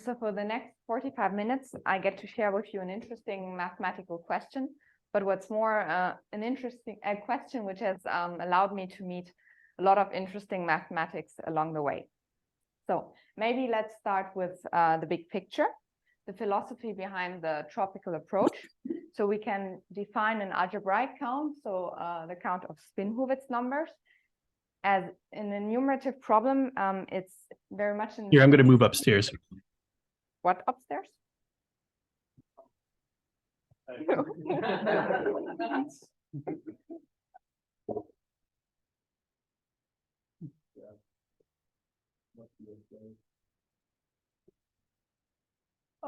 so for the next 45 minutes, I get to share with you an interesting mathematical question, but what's more, an interesting question which has allowed me to meet a lot of interesting mathematics along the way. So maybe let's start with the big picture, the philosophy behind the tropical approach. So we can define an algebraic count, so the count of spin Hurwitz numbers. As in a numerative problem, it's very much in— Here, I'm going to move upstairs. What, upstairs?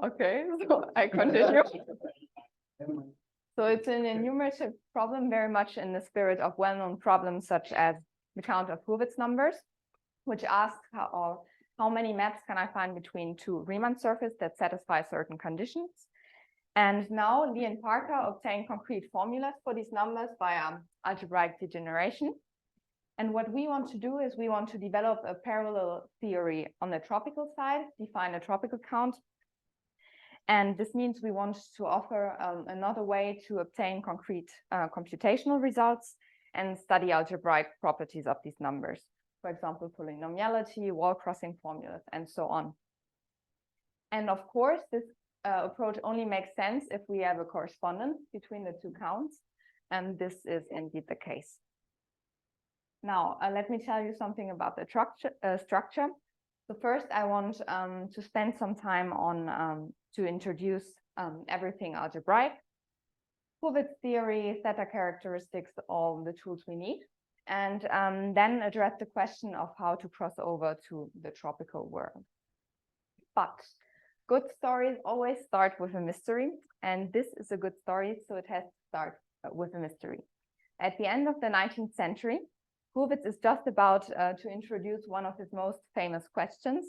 Okay, so I continue. So it's an enumerative problem, very much in the spirit of well-known problems such as the count of Hurwitz numbers, which asks how many maps can I find between two Riemann surfaces that satisfy certain conditions. And now Lee and Parker obtain concrete formulas for these numbers via algebraic degeneration. And what we want to do is we want to develop a parallel theory on the tropical side, define a tropical count. And this means we want to offer another way to obtain concrete computational results and study algebraic properties of these numbers. For example, polynomiality, wall crossing formulas, and so on. And of course, this approach only makes sense if we have a correspondence between the two counts. And this is indeed the case. Now, let me tell you something about the structure. So first, I want to spend some time on to introduce everything algebraic, Hurwitz theory, theta characteristics, all the tools we need, and then address the question of how to cross over to the tropical world. But good stories always start with a mystery, and this is a good story, so it has to start with a mystery. At the end of the 19th century, Hurwitz is just about to introduce one of his most famous questions.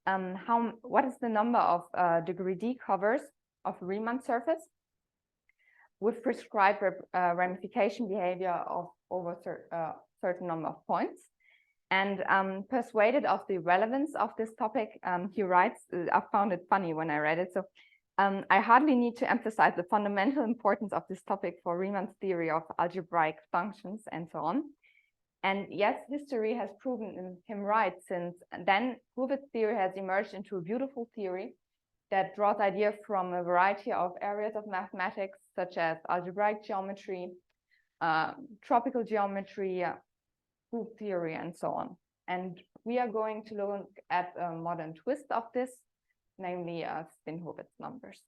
What is the number of degree D covers of a Riemann surface with prescribed ramification behavior of over a certain number of points? And persuaded of the relevance of this topic, he writes, I found it funny when I read it. So I hardly need to emphasize the fundamental importance of this topic for Riemann's theory of algebraic functions and so on. And yes, history has proven him right, since then Hurwitz theory has emerged into a beautiful theory that draws ideas from a variety of areas of mathematics, such as algebraic geometry, tropical geometry, group theory, and so on. And we are going to look at a modern twist of this, namely spin Hurwitz numbers.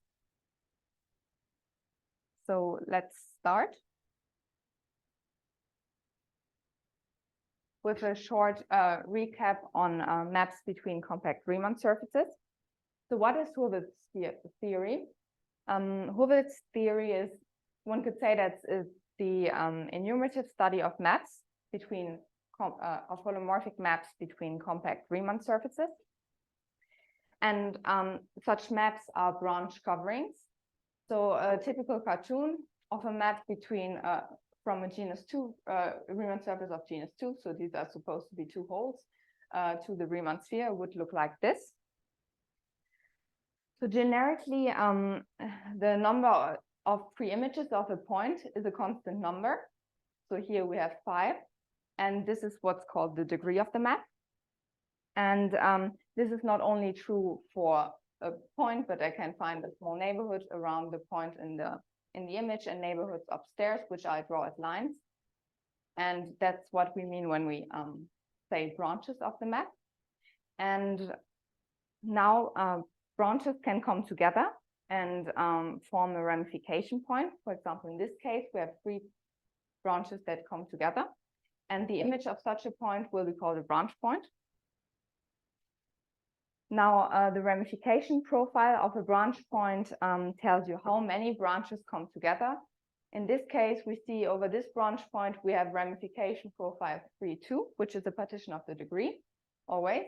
So let's start with a short recap on maps between compact Riemann surfaces. So what is Hurwitz theory? Hurwitz theory is, one could say, that is the enumerative study of maps between of holomorphic maps between compact Riemann surfaces. And such maps are branch coverings. So a typical cartoon of a map between from a genus 2, Riemann surface of genus 2, so these are supposed to be two holes, to the Riemann sphere would look like this. So generically, the number of pre-images of a point is a constant number. So here we have 5, and this is what's called the degree of the map. And this is not only true for a point, but I can find a small neighborhood around the point in the image and neighborhoods upstairs, which I draw as lines. And that's what we mean when we say branches of the map. And now branches can come together and form a ramification point. For example, in this case, we have 3 branches that come together. And the image of such a point will be called a branch point. Now, the ramification profile of a branch point tells you how many branches come together. In this case, we see over this branch point, we have ramification profile 3, 2, which is a partition of the degree, always.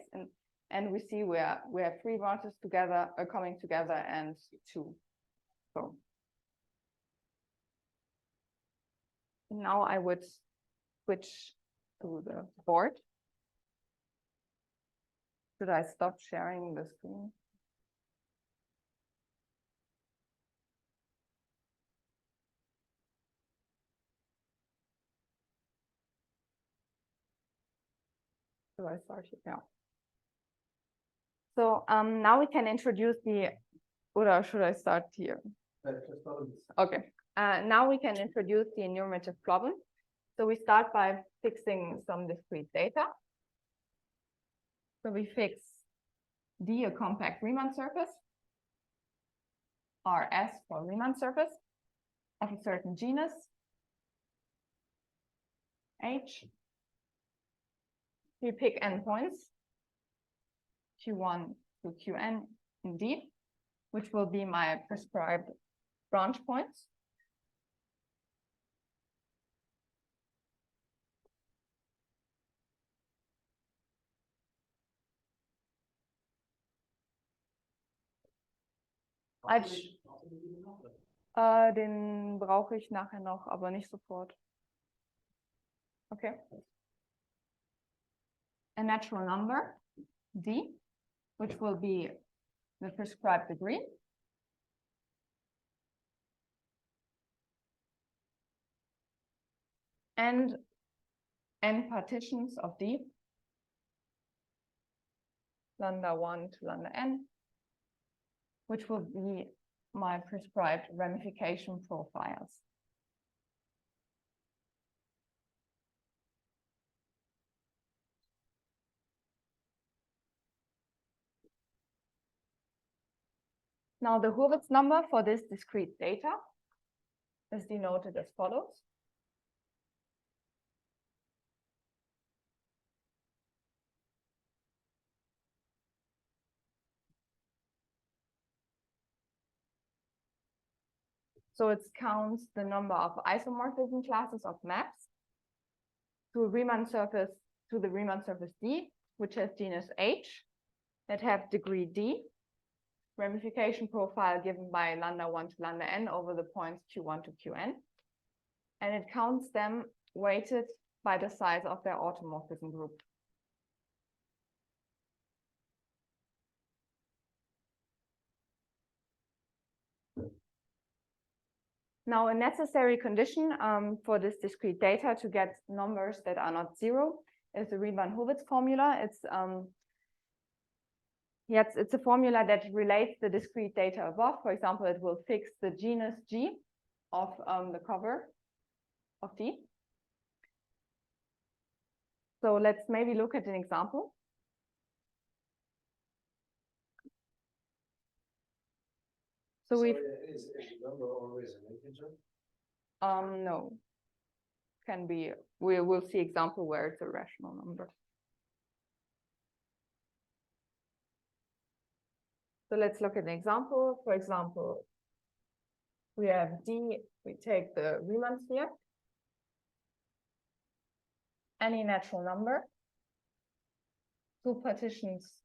And we see we have 3 branches together, coming together, and 2. So now I would switch to the board. Should I stop sharing the screen? should I start here? Yeah. So now we can introduce the, or should I start here? Okay. Now we can introduce the enumerative problem. So we start by fixing some discrete data. So we fix D, a compact Riemann surface, RS for Riemann surface of a certain genus, H. We pick endpoints, Q1 to Qn in D, which will be my prescribed branch points. Den brauche ich nachher noch, aber nicht sofort. Okay. A natural number, D, which will be the prescribed degree. And n partitions of D, lambda 1 to lambda n, which will be my prescribed ramification profiles. Now the Hurwitz number for this discrete data is denoted as follows. So it counts the number of isomorphism classes of maps to a Riemann surface, to the Riemann surface D, which has genus H, that have degree D, ramification profile given by lambda 1 to lambda n over the points Q1 to Qn. And it counts them weighted by the size of their automorphism group. Now, a necessary condition for this discrete data to get numbers that are not zero is the Riemann-Hurwitz formula. It's a formula that relates the discrete data above. For example, it will fix the genus G of the cover of D. So let's maybe look at an example. So is the number always an integer? No. Can be. We will see example where it's a rational number. So let's look at an example. For example, we have D. We take the Riemann sphere. Any natural number. Two partitions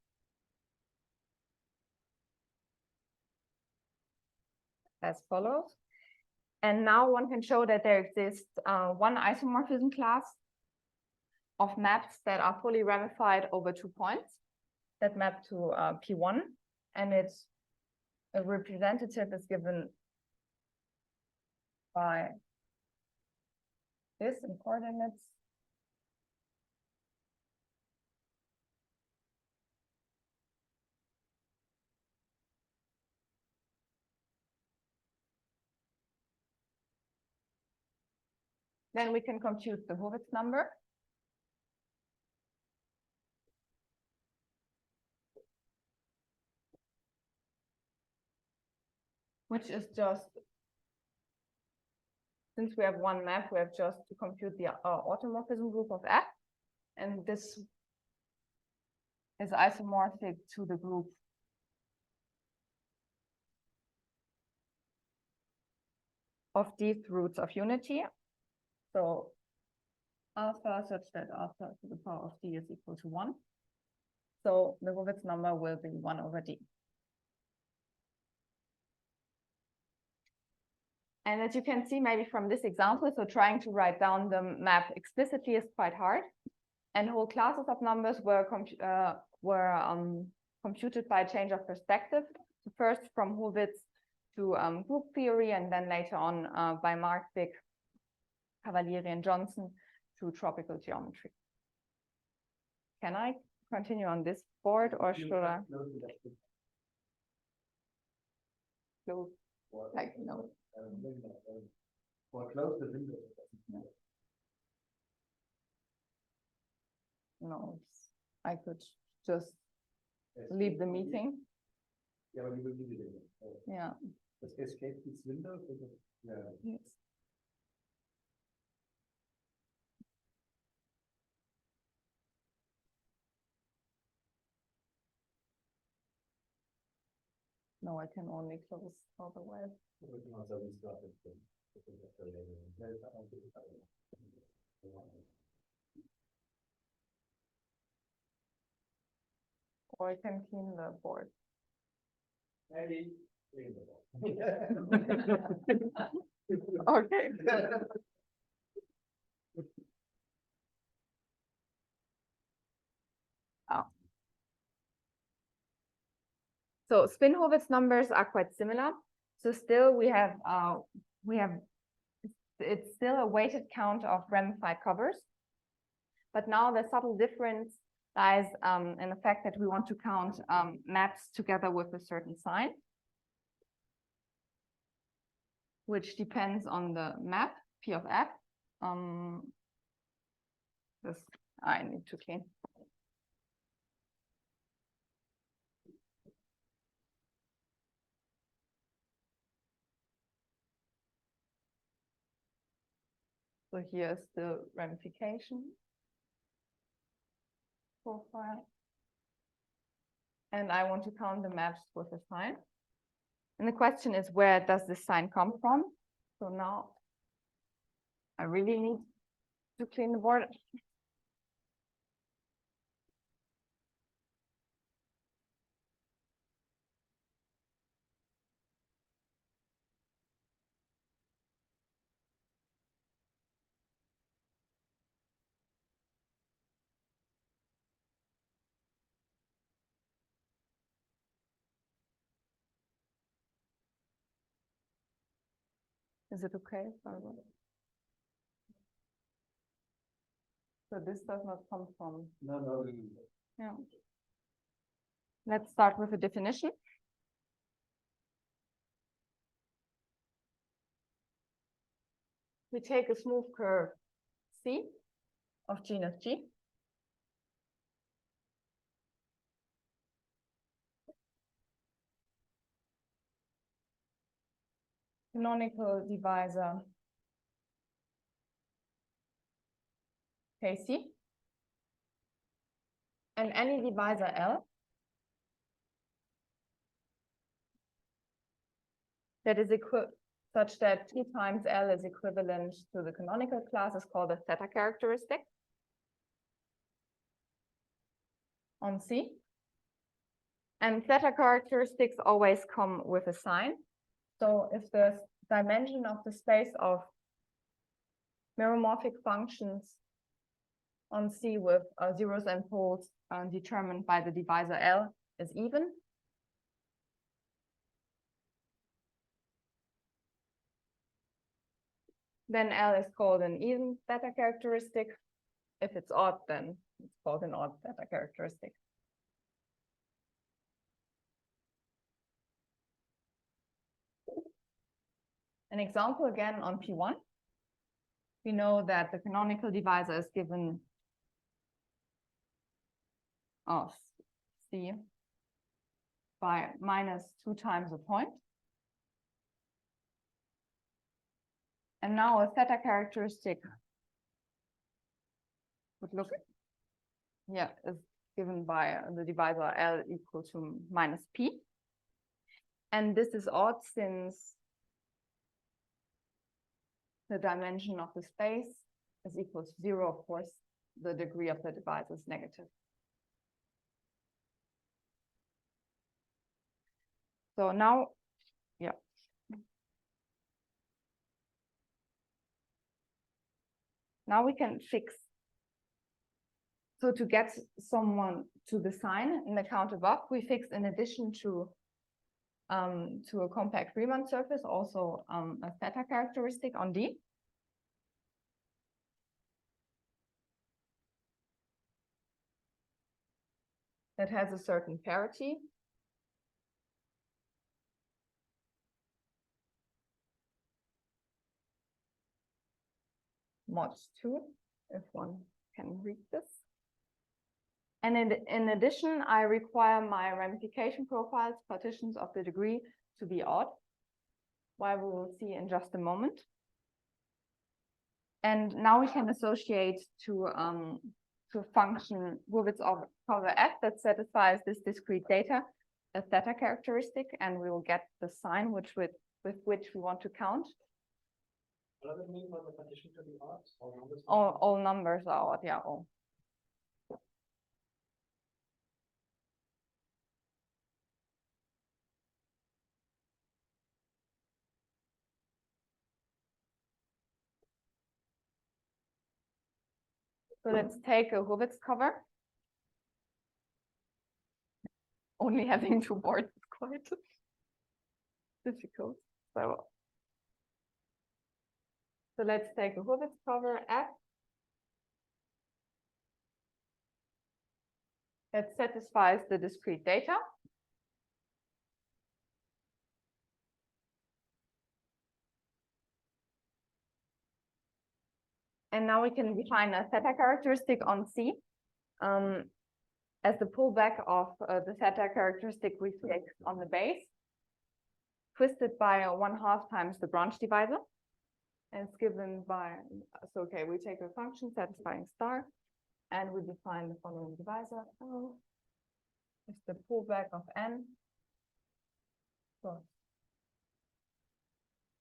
as follows. And now one can show that there exists one isomorphism class of maps that are fully ramified over 2 points that map to P1. And it's a representative is given by this in coordinates. Then we can compute the Hurwitz number. Which is just, since we have one map, we have just to compute the automorphism group of F. And this is isomorphic to the group of these roots of unity. So alpha such that alpha to the power of D is equal to 1. So the Hurwitz number will be 1 over D. And as you can see, maybe from this example, so trying to write down the map explicitly is quite hard. And whole classes of numbers were computed by change of perspective. So first from Hurwitz to group theory, and then later on by Markvik, Cavalieri, and Johnson to tropical geometry. Can I continue on this board or should I close? Like, no. Or close the window. No, I could just leave the meeting. Yeah, but you will leave it again. Yeah. Let's escape this window. Yeah. Yes. No, I can only close otherwise. Or I can clean the board. Okay. Oh. So spin Hurwitz numbers are quite similar. So still we have it's still a weighted count of ramified covers. But now the subtle difference lies in the fact that we want to count maps together with a certain sign, which depends on the map P of F. This I need to clean. So here's the ramification profile. And I want to count the maps with a sign. And the question is, where does this sign come from? So now I really need to clean the board. Is it okay? So this does not come from. No. Yeah. Let's start with a definition. We take a smooth curve C of genus G. Canonical divisor KC. And any divisor L that is such that T times L is equivalent to the canonical class is called a theta characteristic on C. And theta characteristics always come with a sign. So if the dimension of the space of meromorphic functions on C with zeros and poles determined by the divisor L is even, then L is called an even theta characteristic. If it's odd, then it's called an odd theta characteristic. An example again on P1. We know that the canonical divisor is given of C by -2 times a point. And now a theta characteristic would look, is given by the divisor L equal to -p. And this is odd since the dimension of the space is equal to 0. Of course, the degree of the divisor is negative. So now, now we can fix. So to get someone to the sign in the count above, we fix in addition to a compact Riemann surface also a theta characteristic on D. that has a certain parity. Mod 2, if one can read this. And in addition, I require my ramification profiles, partitions of the degree, to be odd, why we will see in just a moment. And now we can associate to a function Hurwitz of cover F that satisfies this discrete data, a theta characteristic, and we will get the sign with which we want to count. What does it mean for the partition to be odd? All numbers? All numbers are odd, yeah, all. So let's take a Hurwitz cover. Only having 2 boards is quite difficult. So let's take a Hurwitz cover F that satisfies the discrete data. And now we can define a theta characteristic on C as the pullback of the theta characteristic we fix on the base, twisted by 1/2 times the branch divisor. And it's given by, so okay, we take a function satisfying star, and we define the following divisor. Oh, it's the pullback of n. So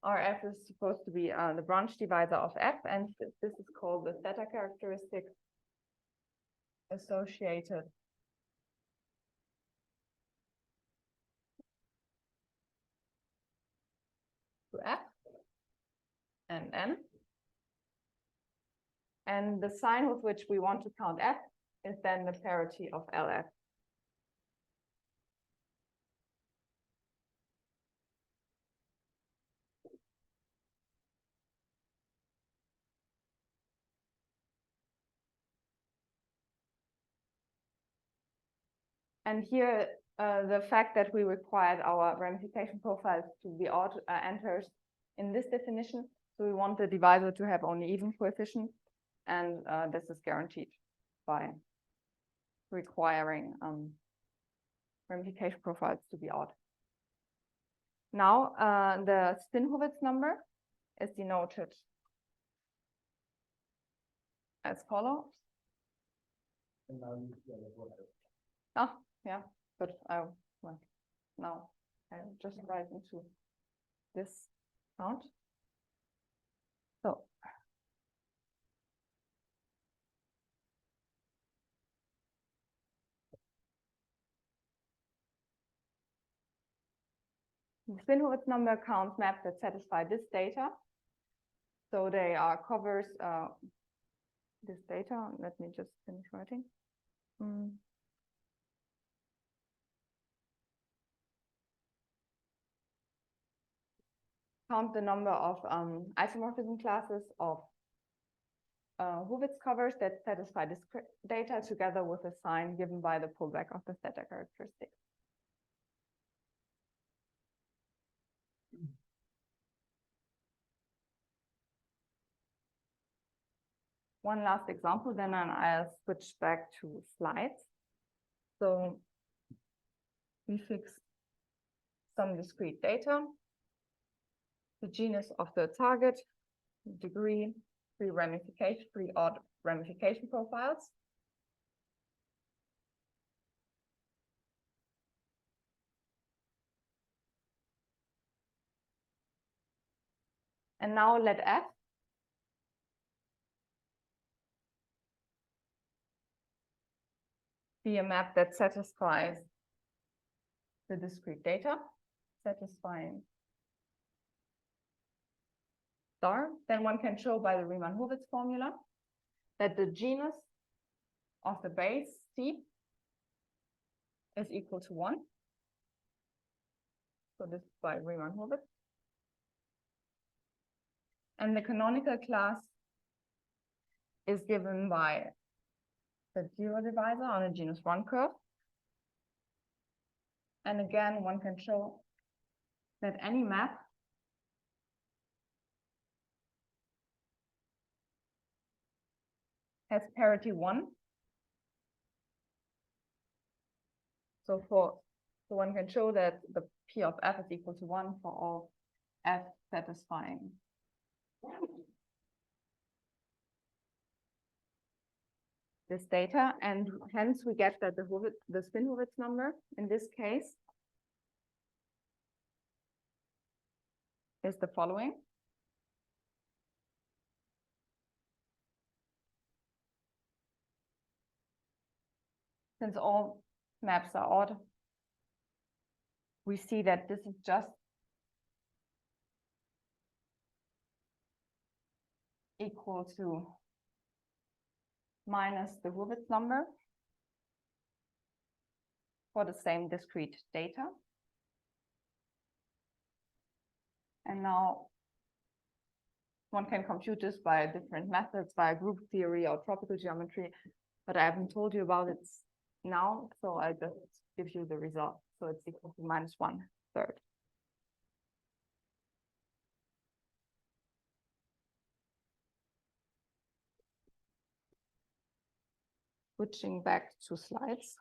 Rf is supposed to be the branch divisor of f, and this is called the theta characteristic associated to f and n. And the sign with which we want to count f is then the parity of LF. And here, the fact that we required our ramification profiles to be odd enters in this definition. So we want the divisor to have only even coefficients, and this is guaranteed by requiring ramification profiles to be odd. Now, the spin Hurwitz number is denoted as follows. Oh, yeah, but well, now I'll just write into this count. So the spin Hurwitz number counts maps that satisfy this data. So they are covers this data. Let me just finish writing. Count the number of isomorphism classes of Hurwitz covers that satisfy this data together with a sign given by the pullback of the theta characteristic. One last example, then I'll switch back to slides. So we fix some discrete data, the genus of the target, degree, 3 odd ramification profiles. And now let F be a map that satisfies the discrete data, satisfying star. Then one can show by the Riemann-Hurwitz formula that the genus of the base C is equal to 1. So this is by Riemann-Hurwitz. And the canonical class is given by the zero divisor on a genus 1 curve. And again, one can show that any map has parity 1. So one can show that the P of f is equal to 1 for all f satisfying this data, and hence we get that the spin Hurwitz number in this case is the following. Since all maps are odd, we see that this is just equal to minus the Hurwitz number for the same discrete data. And now one can compute this by different methods, by group theory or tropical geometry, but I haven't told you about it now, so I just give you the result. So it's equal to minus 1/3. Switching back to slides.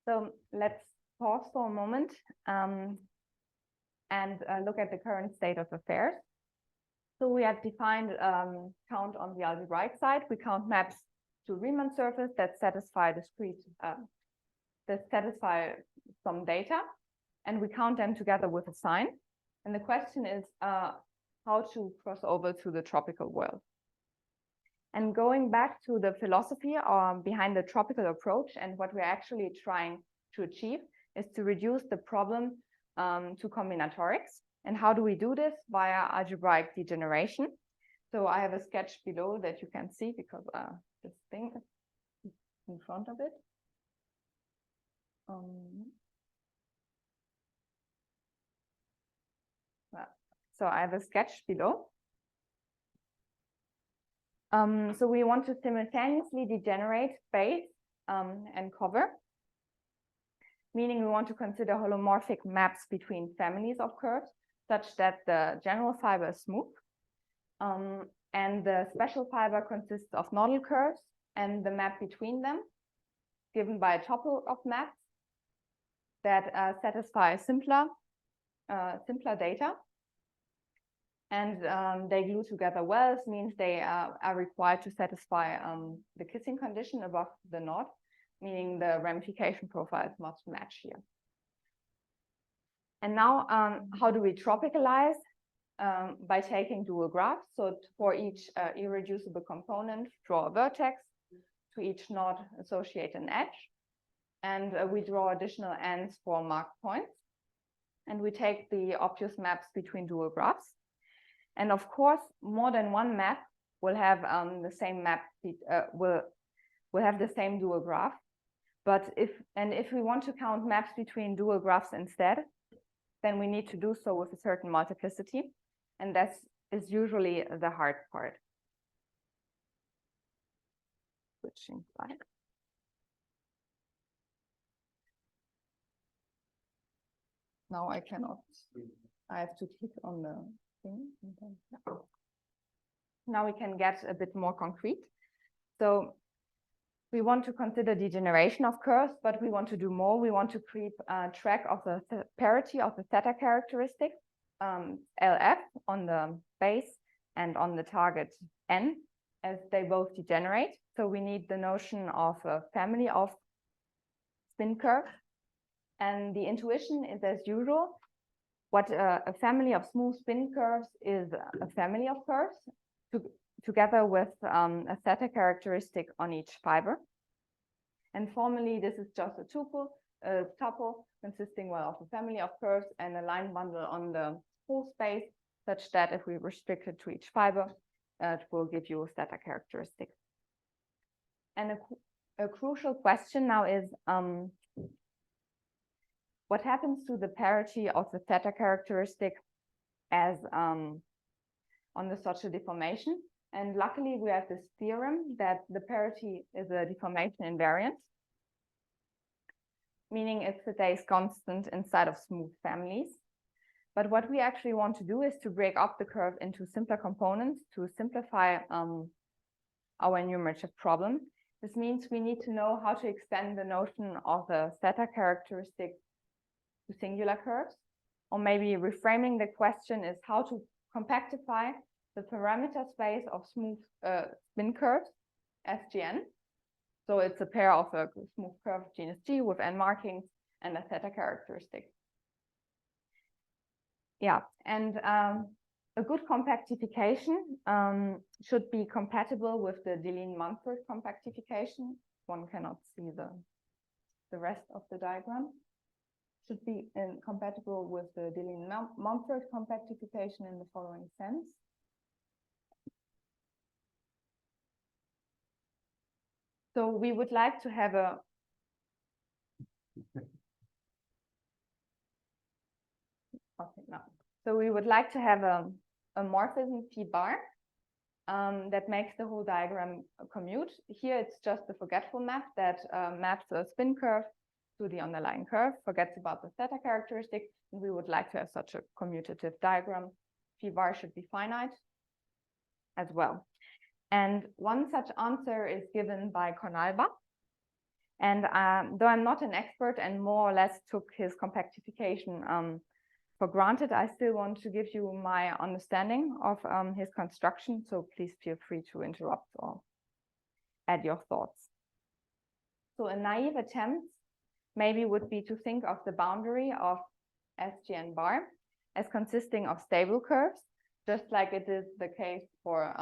So let's pause for a moment and look at the current state of affairs. So we have defined count on the algebraic side. We count maps to Riemann surface that satisfy discrete, that satisfy some data, and we count them together with a sign. And the question is how to cross over to the tropical world. And going back to the philosophy behind the tropical approach, and what we're actually trying to achieve is to reduce the problem to combinatorics. And how do we do this? Via algebraic degeneration. So I have a sketch below that you can see because this thing is in front of it. So I have a sketch below. So we want to simultaneously degenerate base and cover, meaning we want to consider holomorphic maps between families of curves such that the general fiber is smooth. And the special fiber consists of nodal curves and the map between them given by a tuple of maps that satisfy simpler data. And they glue together well. This means they are required to satisfy the kissing condition above the node, meaning the ramification profiles must match here. And now, how do we tropicalize? By taking dual graphs. So for each irreducible component, draw a vertex. To each node, associate an edge. And we draw additional ends for marked points. And we take the obvious maps between dual graphs. And of course, more than one map will have the same map, will have the same dual graph. But if we want to count maps between dual graphs instead, then we need to do so with a certain multiplicity. And that is usually the hard part. Switching slide. Now I cannot, I have to click on the thing. And then, yeah. Now we can get a bit more concrete. So we want to consider degeneration of curves, but we want to do more. We want to keep track of the parity of the theta characteristic, LF on the base and on the target n, as they both degenerate. So we need the notion of a family of spin curves. And the intuition is, as usual, what a family of smooth spin curves is a family of curves together with a theta characteristic on each fiber. And formally, this is just a tuple consisting of a family of curves and a line bundle on the whole space, such that if we restrict it to each fiber, it will give you a theta characteristic. And a crucial question now is, what happens to the parity of the theta characteristic as on the such a deformation? And luckily, we have this theorem that the parity is a deformation invariant, meaning it stays constant inside of smooth families. But what we actually want to do is to break up the curve into simpler components to simplify our enumerative problem. This means we need to know how to extend the notion of the theta characteristic to singular curves, or maybe reframing the question is how to compactify the parameter space of smooth spin curves, SGN. So it's a pair of a smooth curve genus G with n markings and a theta characteristic. Yeah, and a good compactification should be compatible with the Deligne-Mumford compactification. One cannot see the rest of the diagram. Should be compatible with the Deligne-Mumford compactification in the following sense. So we would like to have a So we would like to have a morphism P bar that makes the whole diagram commute. Here it's just the forgetful map that maps a spin curve to the underlying curve, forgets about the theta characteristic, and we would like to have such a commutative diagram. P bar should be finite as well. And one such answer is given by Cornalba. And though I'm not an expert and more or less took his compactification for granted, I still want to give you my understanding of his construction. So please feel free to interrupt or add your thoughts. So a naive attempt maybe would be to think of the boundary of SGN bar as consisting of stable curves, just like it is the case for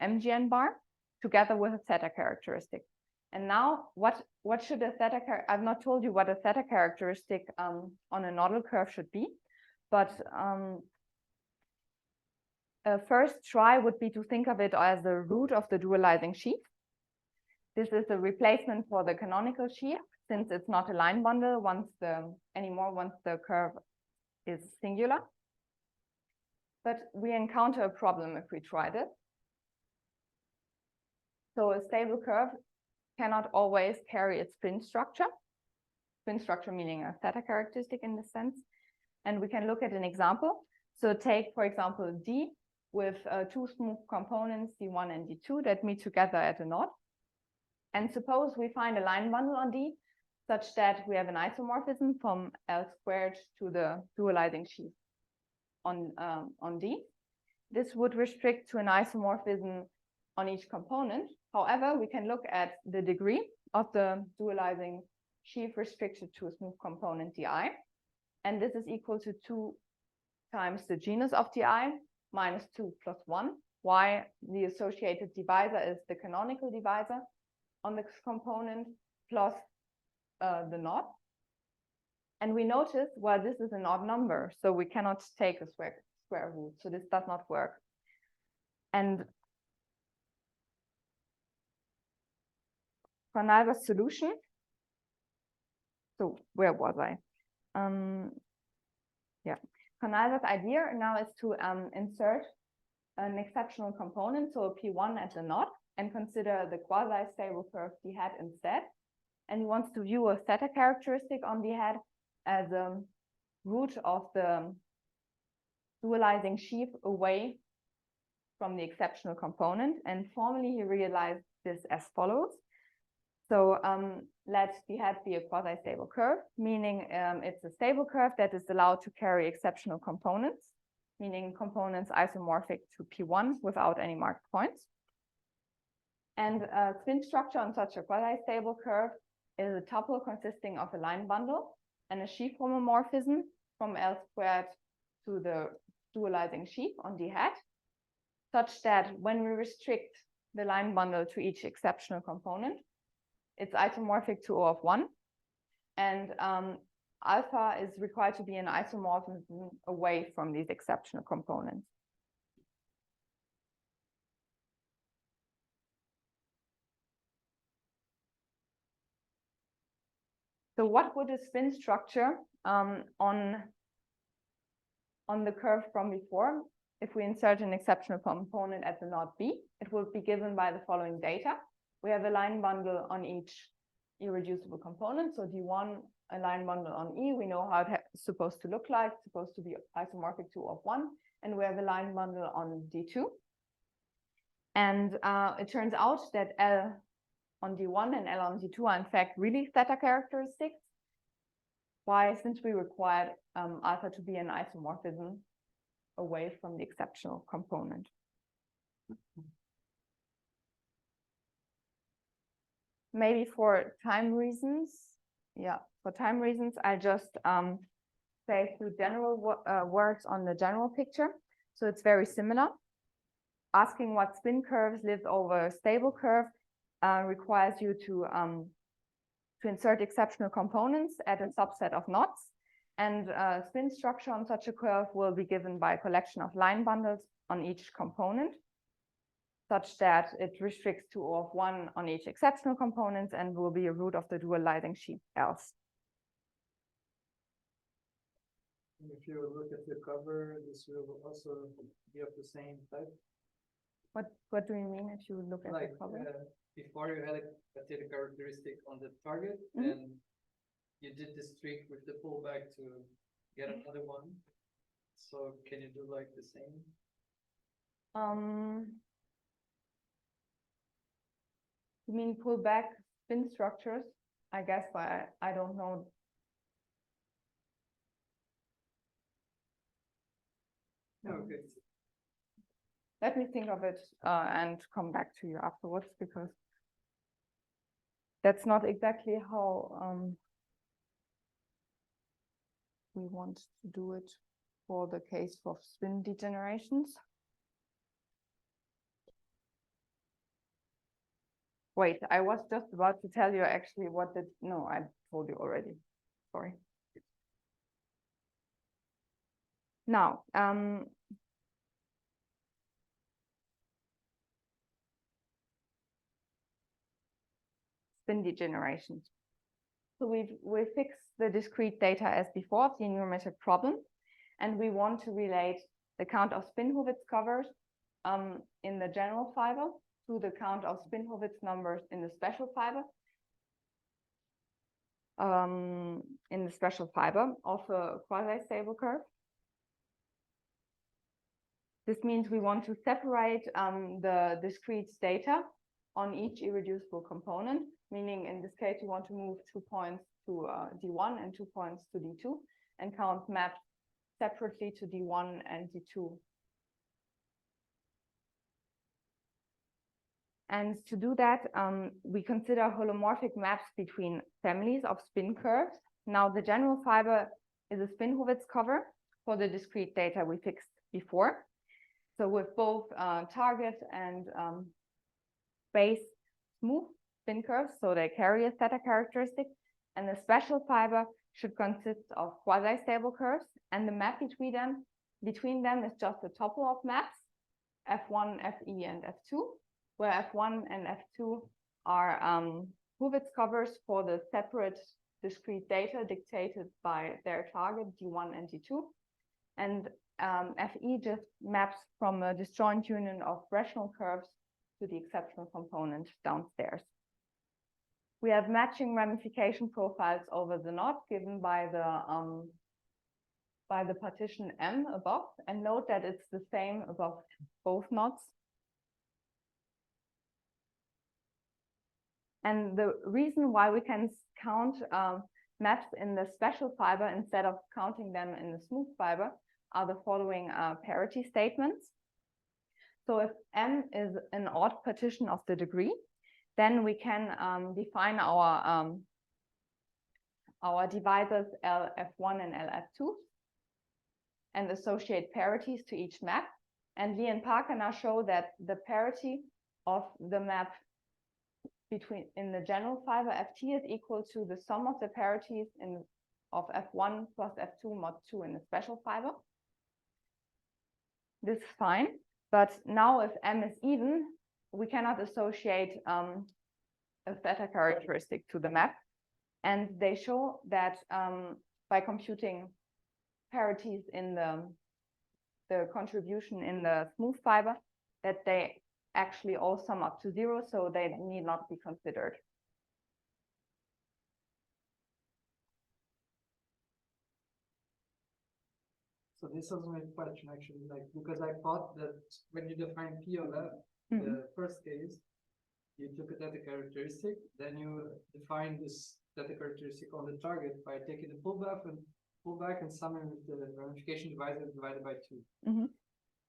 MGN bar, together with a theta characteristic. And now, what should a theta characteristic? I've not told you what a theta characteristic on a nodal curve should be, but a first try would be to think of it as the root of the dualizing sheaf. This is a replacement for the canonical sheaf, since it's not a line bundle once the curve is singular. But we encounter a problem if we try this. So a stable curve cannot always carry its spin structure meaning a theta characteristic in this sense. And we can look at an example. So take, for example, D with two smooth components, D1 and D2, that meet together at a node. And suppose we find a line bundle on D such that we have an isomorphism from L squared to the dualizing sheaf on D. This would restrict to an isomorphism on each component. However, we can look at the degree of the dualizing sheaf restricted to a smooth component Di. And this is equal to 2 times the genus of Di minus 2 plus 1. Why the associated divisor is the canonical divisor on the component plus the node. And we notice, well, this is an odd number, so we cannot take a square root. So this does not work. And Cornalba's solution. So where was I? Yeah, Cornalba's idea now is to insert an exceptional component, so a P1 at the node, and consider the quasi-stable curve D hat instead. And he wants to view a theta characteristic on D hat as a root of the dualizing sheaf away from the exceptional component. And formally, he realized this as follows. So let D hat be a quasi-stable curve, meaning it's a stable curve that is allowed to carry exceptional components. meaning components isomorphic to P1 without any marked points. And a spin structure on such a quasi-stable curve is a tuple consisting of a line bundle and a sheaf homomorphism from L squared to the dualizing sheaf on D hat, such that when we restrict the line bundle to each exceptional component, it's isomorphic to O of 1. And alpha is required to be an isomorphism away from these exceptional components. So what would a spin structure on the curve from before? If we insert an exceptional component at the node B, it will be given by the following data. We have a line bundle on each irreducible component. So D1, a line bundle on E, we know how it's supposed to look like. It's supposed to be isomorphic to O of 1. And we have a line bundle on D2. And it turns out that L on D1 and L on D2 are in fact really theta characteristics. Why? Since we required alpha to be an isomorphism away from the exceptional component. Maybe for time reasons, I'll just say through general words on the general picture. So it's very similar. Asking what spin curves live over a stable curve requires you to insert exceptional components at a subset of knots. And spin structure on such a curve will be given by a collection of line bundles on each component, such that it restricts to O of 1 on each exceptional component and will be a root of the dualizing sheaf else. If you look at the cover, this will also be of the same type. What do you mean if you look at the cover? Before you had a theta characteristic on the target, and you did this trick with the pullback to get another one. So can you do like the same? You mean pull back spin structures? I guess, but I don't know. Okay. Let me think of it and come back to you afterwards, because that's not exactly how we want to do it for the case of spin degenerations. Wait, I was just about to tell you actually no, I told you already. Sorry. Now, spin degenerations. So we fixed the discrete data as before of the enumerated problem, and we want to relate the count of spin Hurwitz covers in the general fiber to the count of spin Hurwitz numbers in the special fiber. Of a quasi-stable curve. This means we want to separate the discrete data on each irreducible component, meaning in this case, you want to move 2 points to D1 and 2 points to D2 and count maps separately to D1 and D2. And to do that, we consider holomorphic maps between families of spin curves. Now, the general fiber is a spin Hurwitz cover for the discrete data we fixed before. So with both target and base smooth spin curves, so they carry a theta characteristic, and the special fiber should consist of quasi-stable curves, and the map between them is just a tuple of maps, F1, Fe, and F2, where F1 and F2 are Hurwitz covers for the separate discrete data dictated by their target, D1 and D2. And Fe just maps from a disjoint union of rational curves to the exceptional component downstairs. We have matching ramification profiles over the knot given by the partition M above, and note that it's the same above both knots. And the reason why we can count maps in the special fiber instead of counting them in the smooth fiber are the following parity statements. So if M is an odd partition of the degree, then we can define our divisors LF1 and LF2 and associate parities to each map. And Lee and Parker now show that the parity of the map in the general fiber FT is equal to the sum of the parities of F1 plus F2 mod 2 in the special fiber. This is fine, but now if M is even, we cannot associate a theta characteristic to the map. And they show that by computing parities in the contribution in the smooth fiber, that they actually all sum up to 0, so they need not be considered. So this was my question actually, like, because I thought that when you define P of F, the first case, you took a theta characteristic, then you define this theta characteristic on the target by taking the pullback and summing with the ramification divisor divided by 2.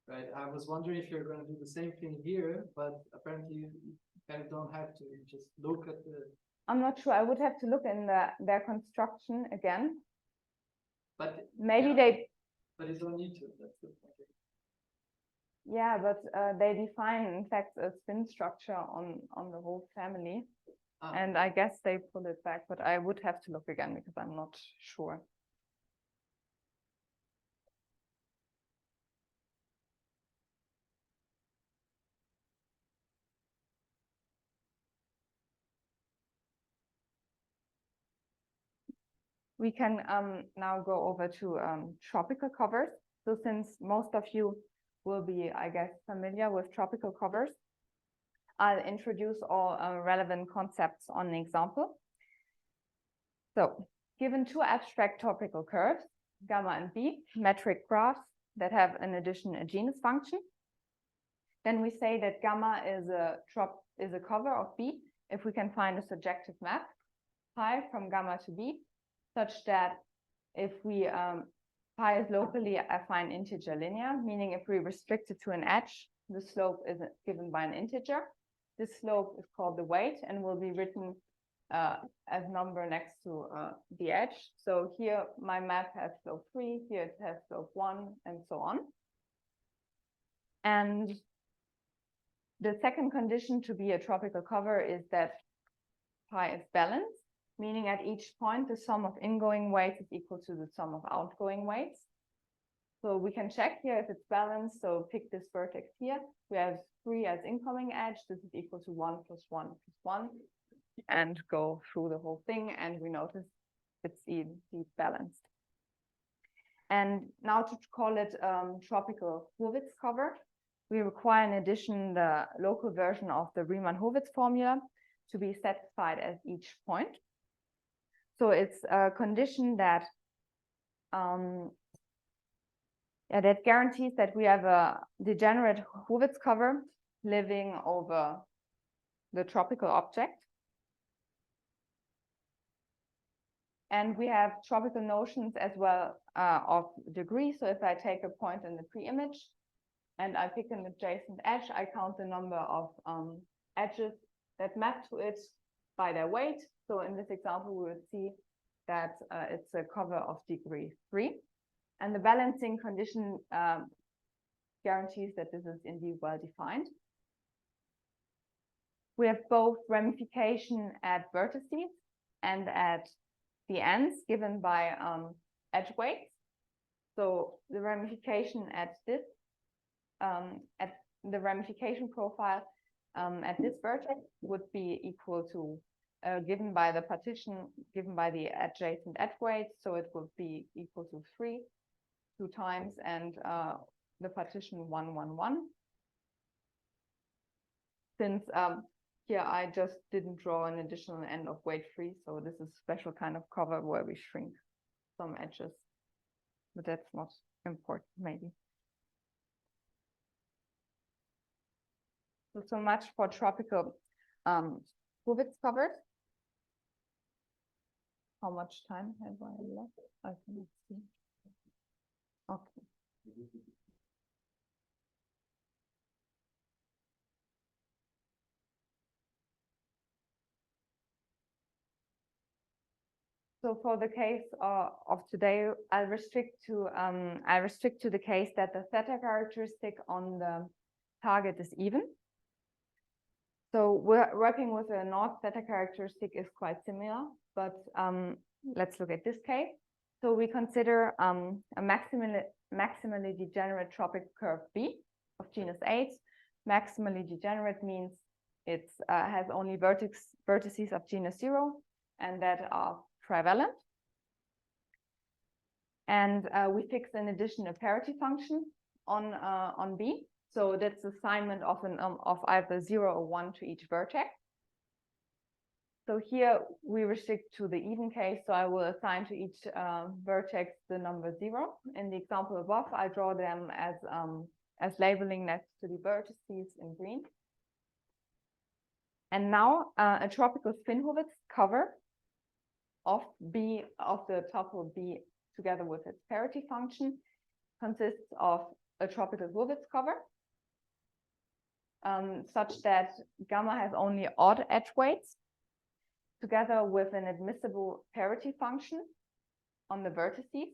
Right. I was wondering if you're going to do the same thing here, but apparently you kind of don't have to. You just look at the. I'm not sure. I would have to look in their construction again. But maybe they. But it's on YouTube. That's the point. Yeah, but they define, in fact, a spin structure on the whole family, and I guess they pull it back. But I would have to look again because I'm not sure. We can now go over to tropical covers. So since most of you will be, I guess, familiar with tropical covers, I'll introduce all relevant concepts on an example. So given two abstract tropical curves, gamma and B, metric graphs that have in addition a genus function, then we say that gamma is a cover of B if we can find a surjective map pi from gamma to B, such that if we pi is locally affine integer linear, meaning if we restrict it to an edge, the slope is given by an integer. This slope is called the weight and will be written as number next to the edge. So here my map has slope 3, here it has slope 1, and so on. And the second condition to be a tropical cover is that pi is balanced, meaning at each point the sum of ingoing weights is equal to the sum of outgoing weights. So we can check here if it's balanced. So pick this vertex here. We have 3 as incoming edge. This is equal to 1 plus 1 plus 1. And go through the whole thing. And we notice it's indeed balanced. And now to call it tropical Hurwitz cover, we require in addition the local version of the Riemann-Hurwitz formula to be satisfied at each point. So it's a condition that that guarantees that we have a degenerate Hurwitz cover living over the tropical object. And we have tropical notions as well of degree. So if I take a point in the pre-image and I pick an adjacent edge, I count the number of edges that map to it by their weight. So in this example, we would see that it's a cover of degree 3. And the balancing condition guarantees that this is indeed well defined. We have both ramification at vertices and at the ends given by edge weights. So the ramification at this, at the ramification profile at this vertex would be equal to given by the partition, given by the adjacent edge weights. So it would be equal to 3 2 times and the partition 1 1 1. Since here I just didn't draw an additional end of weight 3, so this is a special kind of cover where we shrink some edges, but that's not important maybe. So much for tropical Hurwitz covers. How much time have I left? I cannot see. Okay. So for the case of today, I'll restrict to the case that the theta characteristic on the target is even. So we're working with a north theta characteristic is quite similar, but let's look at this case. So we consider a maximally degenerate tropic curve B of genus H. Maximally degenerate means it has only vertices of genus 0 and that are trivalent. And we fix in addition a parity function on B. So that's assignment of either 0 or 1 to each vertex. So here we restrict to the even case. So I will assign to each vertex the number 0. In the example above, I draw them as labeling next to the vertices in green. And now a tropical spin-Hurwitz cover of B of the tuple B together with its parity function consists of a tropical Hurwitz cover such that gamma has only odd edge weights together with an admissible parity function on the vertices.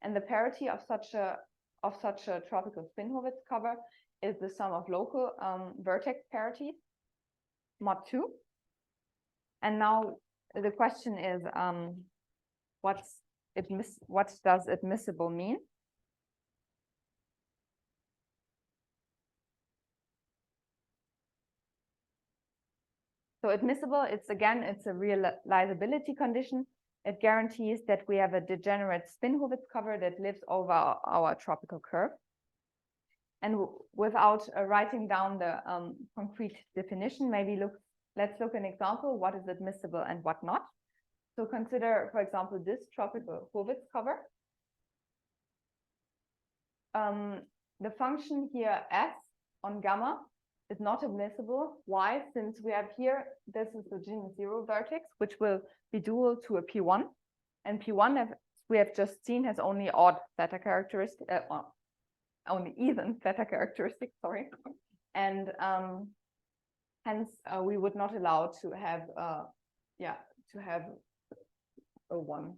And the parity of such a tropical spin-Hurwitz cover is the sum of local vertex parities, mod 2. And now the question is, what does admissible mean? So admissible, it's a realizability condition. It guarantees that we have a degenerate spin-Hurwitz cover that lives over our tropical curve. And without writing down the concrete definition, let's look at an example, what is admissible and what not. So consider, for example, this tropical Hurwitz cover. The function here S on gamma is not admissible. Why? Since we have here, this is the genus 0 vertex, which will be dual to a P1. And P1, as we have just seen, has only odd theta characteristic, only even theta characteristic, sorry. And hence, we would not allow to have, a 1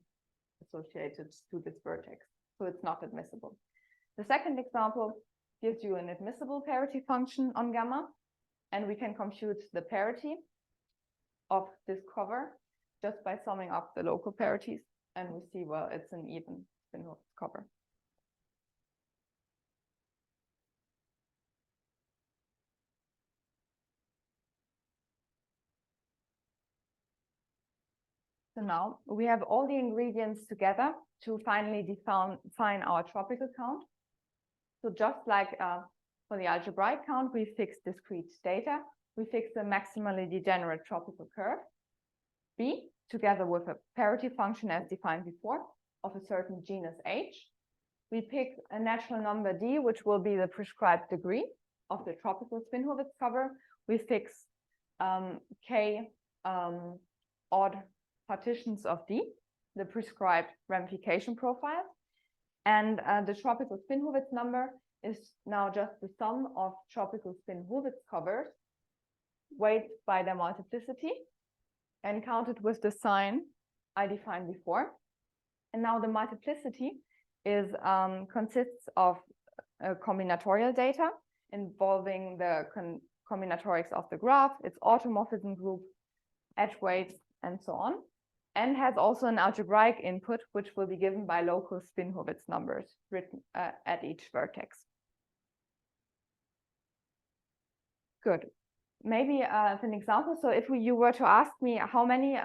associated to this vertex. So it's not admissible. The second example gives you an admissible parity function on gamma, and we can compute the parity of this cover just by summing up the local parities, and we see, well, it's an even spin-Hurwitz cover. So now we have all the ingredients together to finally define our tropical count. So just like for the algebraic count, we fix discrete data. We fix the maximally degenerate tropical curve B together with a parity function as defined before of a certain genus H. We pick a natural number D, which will be the prescribed degree of the tropical spin-Hurwitz cover. We fix K odd partitions of D, the prescribed ramification profile. And the tropical spin-Hurwitz number is now just the sum of tropical spin-Hurwitz covers weighted by their multiplicity and counted with the sign I defined before. And now the multiplicity consists of combinatorial data involving the combinatorics of the graph, its automorphism group, edge weights, and so on, and has also an algebraic input, which will be given by local spin-Hurwitz numbers written at each vertex. Good. Maybe as an example, so if you were to ask me how many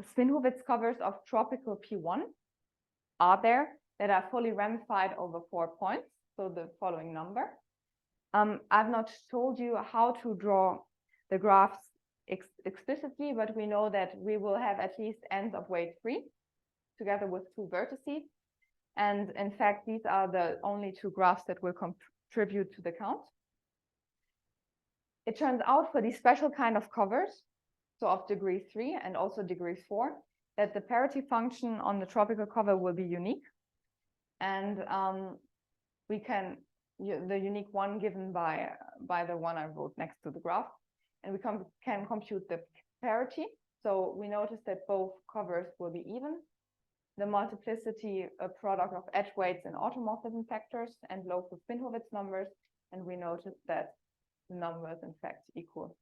spin-Hurwitz covers of tropical P1 are there that are fully ramified over 4 points, so the following number. I've not told you how to draw the graphs explicitly, but we know that we will have at least ends of weight 3 together with 2 vertices. And in fact, these are the only 2 graphs that will contribute to the count. It turns out for these special kind of covers, so of degree 3 and also degree 4, that the parity function on the tropical cover will be unique. And we can, the unique one given by the one I wrote next to the graph. And we can compute the parity. So we notice that both covers will be even. The multiplicity, a product of edge weights and automorphism factors and local spin-Hurwitz numbers. And we notice that the numbers in fact equal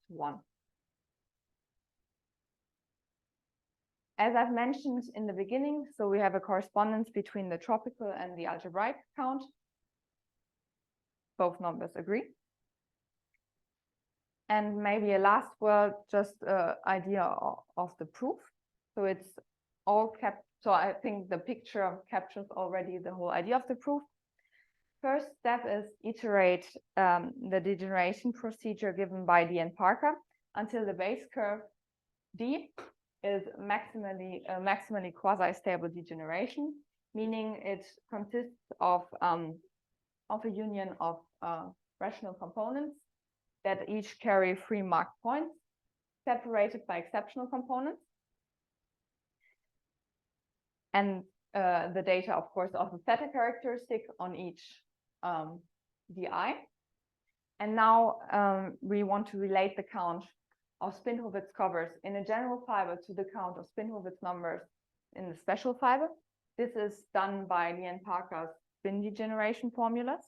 to 1. As I've mentioned in the beginning, so we have a correspondence between the tropical and the algebraic count. Both numbers agree. And maybe a last word, just idea of the proof. So it's all kept. So I think the picture captures already the whole idea of the proof. First step is iterate the degeneration procedure given by D and Parker until the base curve D is maximally quasi-stable degeneration, meaning it consists of a union of rational components that each carry 3 marked points, separated by exceptional components. And the data, of course, of the theta characteristic on each DI. And now we want to relate the count of spin-Hurwitz covers in a general fiber to the count of spin-Hurwitz numbers in the special fiber. This is done by Lee and Parker's spin degeneration formulas.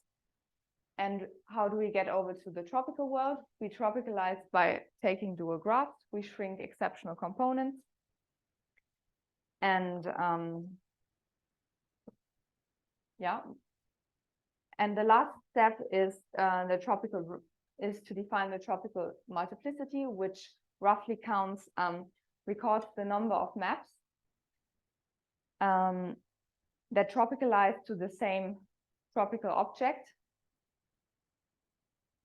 And how do we get over to the tropical world? We tropicalize by taking dual graphs. We shrink exceptional components. And yeah. And the last step is to define the tropical multiplicity, which roughly counts, records the number of maps that tropicalize to the same tropical object